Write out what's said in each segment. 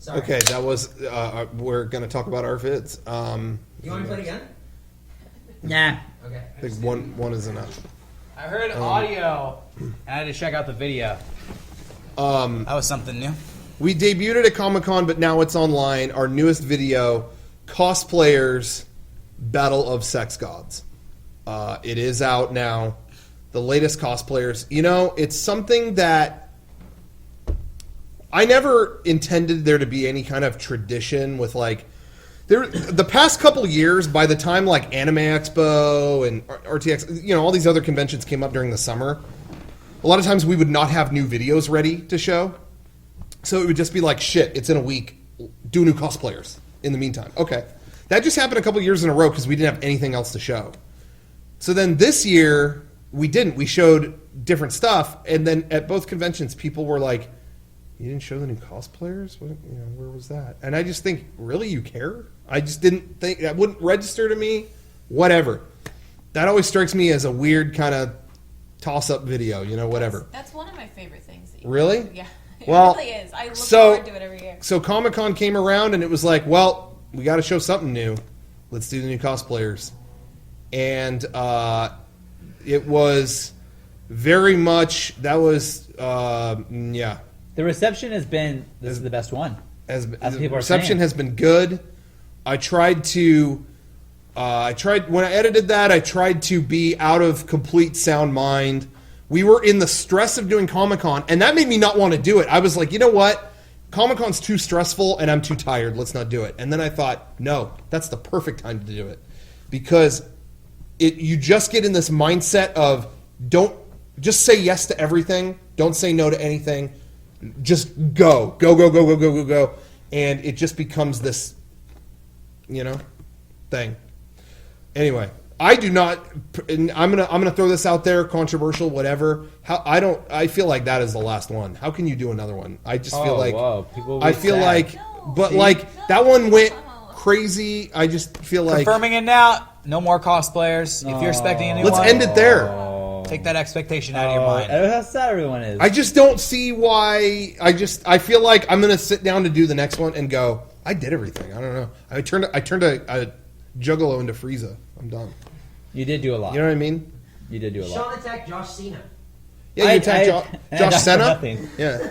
Sorry. Okay, that was. We're gonna talk about our vids. You want me to play it again? Nah. Okay. I think one is enough. I heard audio, and I had to check out the video. That was something new. We debuted it at Comic-Con, but now it's online. Our newest video, Cosplayerz Battle of Sex Godz. It is out now. The latest Cosplayerz. You know, it's something that I never intended there to be any kind of tradition with, like, the past couple years, by the time, like, Anime Expo and RTX, you know, all these other conventions came up during the summer, a lot of times we would not have new videos ready to show. So it would just be like, shit, it's in a week. Do new Cosplayerz in the meantime. Okay. That just happened a couple years in a row because we didn't have anything else to show. So then this year, we didn't. We showed different stuff. And then at both conventions, people were like, you didn't show the new Cosplayerz? What, you know, where was that? And I just think, really, you care? I just didn't think, that wouldn't register to me. Whatever. That always strikes me as a weird kind of toss-up video, you know, whatever. That's one of my favorite things. That you Really? do. Yeah. It Well, really is. I look forward to it every year. So Comic-Con came around and it was like, well, we got to show something new. Let's do the new Cosplayerz. And it was very much, that was, yeah. The reception has been, this is the best one. As people the are reception saying. has been good. I tried when I edited that, I tried to be out of complete sound mind. We were in the stress of doing Comic-Con, and that made me not want to do it. I was like, you know what? Comic-Con's too stressful, and I'm too tired. Let's not do it. And then I thought, no, that's the perfect time to do it. Because you just get in this mindset of just say yes to everything. Don't say no to anything. Just go. Go. And it just becomes this, you know, thing. Anyway. I do not. I'm gonna throw this out there, controversial, whatever. I feel like that is the last one. How can you do another one? I just feel like. Whoa. People I feel sad. like, but See? like that one went crazy. I just feel like. Confirming it now. No more cosplayers. If you're expecting a new Let's one, end it there. take that expectation out of your mind. I know how sad everyone is. I just don't see why. I feel like I'm gonna sit down to do the next one and go, I did everything. I don't know. I turned a Juggalo into Frieza. I'm done. You did do a lot. You know what I mean? You did do a lot. Sean attacked Josh Cena. Yeah, you attacked Josh Cena. Nothing. Yeah.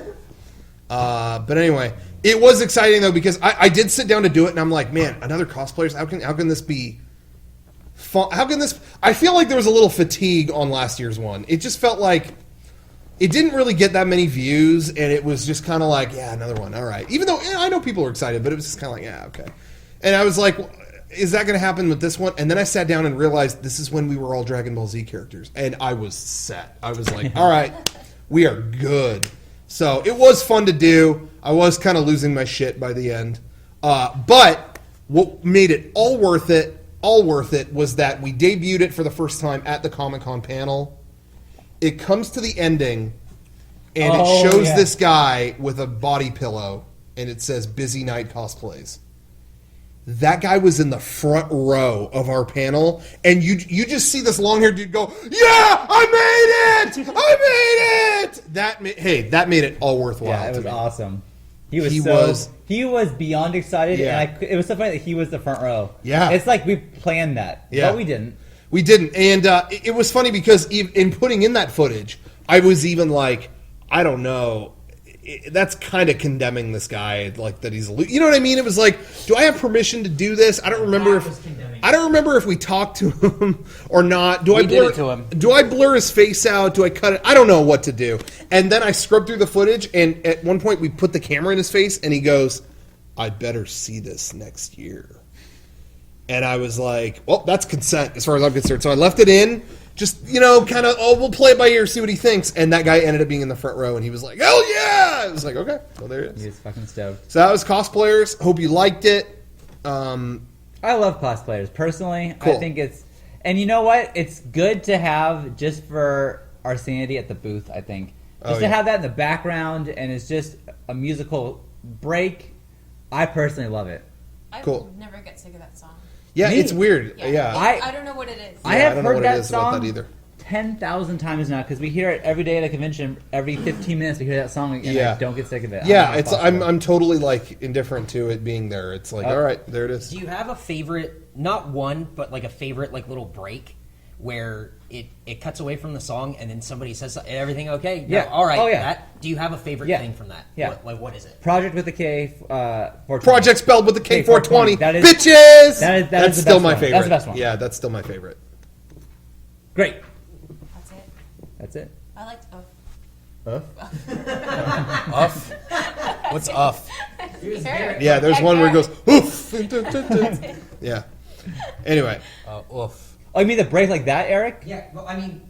But anyway, it was exciting though because I did sit down to do it and I'm like, man, another Cosplayerz. How can this be fun? How can this? I feel like there was a little fatigue on last year's one. It just felt like it didn't really get that many views, and it was just kind of like, yeah, another one. All right. Even though I know people were excited, but it was just kind of like, yeah, okay. And I was like, is that going to happen with this one? And then I sat down and realized this is when we were all Dragon Ball Z characters. And I was set. I was like, all right, we are good. So it was fun to do. I was kind of losing my shit by the end. But what made it all worth it, was that we debuted it for the first time at the Comic-Con panel. It comes to the ending, and it shows this guy with a body pillow, and it says, Busy Night Cosplays. That guy was in the front row of our panel, and you just see this long-haired dude go, yeah, I made it! That made it all worthwhile. Yeah, it was awesome. He was beyond excited, Yeah. and it was so funny that he was the front row. Yeah. It's like we planned that, Yeah. but we didn't. We didn't, and it was funny because in putting in that footage, I was even like, I don't know, that's kind of condemning this guy, like that he's, you know what I mean? It was like, do I have permission to do this? I don't remember if we talked to him or not. We did it to him. Do I blur his face out? Do I cut it? I don't know what to do. And then I scrubbed through the footage, and at one point we put the camera in his face, and he goes, I better see this next year. And I was like, well, that's consent as far as I'm concerned. So I left it in, just, kind of, we'll play it by ear, see what he thinks. And that guy ended up being in the front row, and he was like, hell yeah! I was like, okay, well, there it is. He was fucking stoked. So that was Cosplayerz. Hope you liked it. I love cosplayers. Personally, Cool. I think it's... And you know what? It's good to have just for our sanity at the booth, I think. Just to have that in the background, and it's just a musical break. I personally love it. I Cool. would never get sick of that song. Yeah, Me? it's weird. Yeah. I don't know what it is. I have don't know heard what that it is about song that either. 10,000 times now because we hear it every day at a convention. Every 15 minutes we hear that song, and Yeah. I don't get sick of it. Yeah, it's I'm totally like indifferent to it being there. It's like, all right, there it is. Do you have a favorite, not one, but like a favorite like little break where it cuts away from the song and then somebody says everything okay? No, Yeah. all right. Oh, yeah. That, do you have a favorite Yeah. thing from that? Yeah. What is it? Project with the K. 420. Project spelled with the K420. That is- Bitches. that is That's the still best my one. favorite. That's the best one. Yeah, that's still my favorite. Great. That's it. That's it. I liked Uff. What's uff? Yeah, there's one where it goes oof. Yeah. Anyway, Oof. Oh, you mean the break like that, Eric? Yeah. Well, I mean,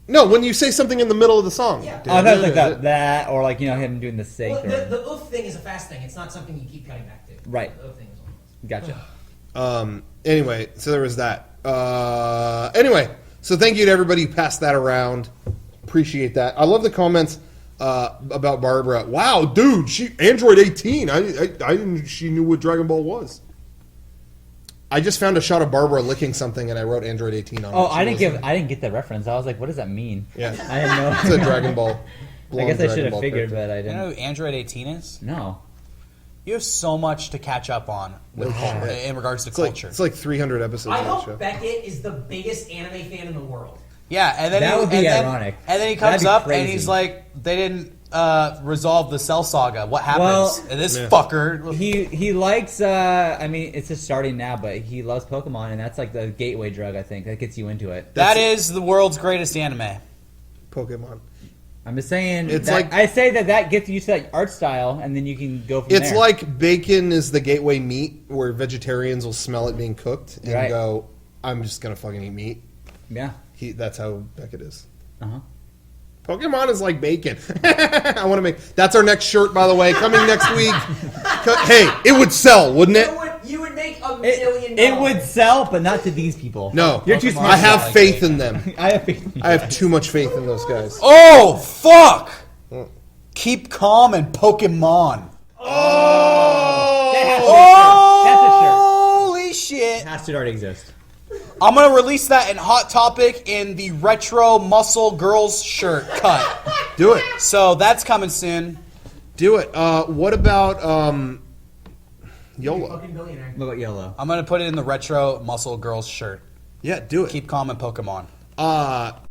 no, when you say something in the middle of the song. Yeah. Oh, that was like that, or like him doing the sake. well, or, the oof thing is a fast thing. It's not something you keep cutting back to. Right. The oof thing is almost. Gotcha. Anyway, so there was that. Anyway, so thank you to everybody who passed that around. Appreciate that. I love the comments about Barbara. Wow, dude, she Android 18. I didn't. She knew what Dragon Ball was. I just found a shot of Barbara licking something, and I wrote Android 18 on it. Oh, She I didn't wasn't- get that reference. I was like, what does that mean? Yeah, I didn't know. it's a Dragon Ball. I guess I Dragon should have Ball figured, character. but I You know didn't. who Android 18 is? No. You have so much to catch up on with in regards to It's like culture. it's like 300 episodes I of that hope show. Beckett is the biggest anime fan in the world. Yeah, and then That would be and then- ironic. And then he That'd comes be up crazy. and he's like, "They didn't resolve the Cell Saga. What happens?" Well, and this Yeah. fucker. He likes. I mean, it's just starting now, but he loves Pokemon, and that's like the gateway drug. I think that gets you into it. That is the world's greatest anime. Pokemon. I'm just saying. It's that- like- I say that gets you to that art style, and then you can go from It's there. like bacon is the gateway meat, where vegetarians will smell it being cooked and Right. go, "I'm just gonna fucking eat meat." yeah. That's how Beckett is. Uh huh. Pokemon is like bacon. I want to make. That's our next shirt, by the way, coming next week. Hey, it would sell, wouldn't it? You would make $1 million. It would sell, but not to these people. No, You're too Pokemon smart. I have like faith bacon. in them. I have faith. I have too much faith in those guys. Oh fuck! Keep calm and Pokemon. Holy shit! It has to already exist. I'm gonna release that in Hot Topic in the retro muscle girls shirt cut. Do it. So that's coming soon. Do it. What about YOLO? Fucking billionaire. What about yellow? I'm gonna put it in the retro muscle girls shirt. Yeah, do it. Keep calm and Pokemon.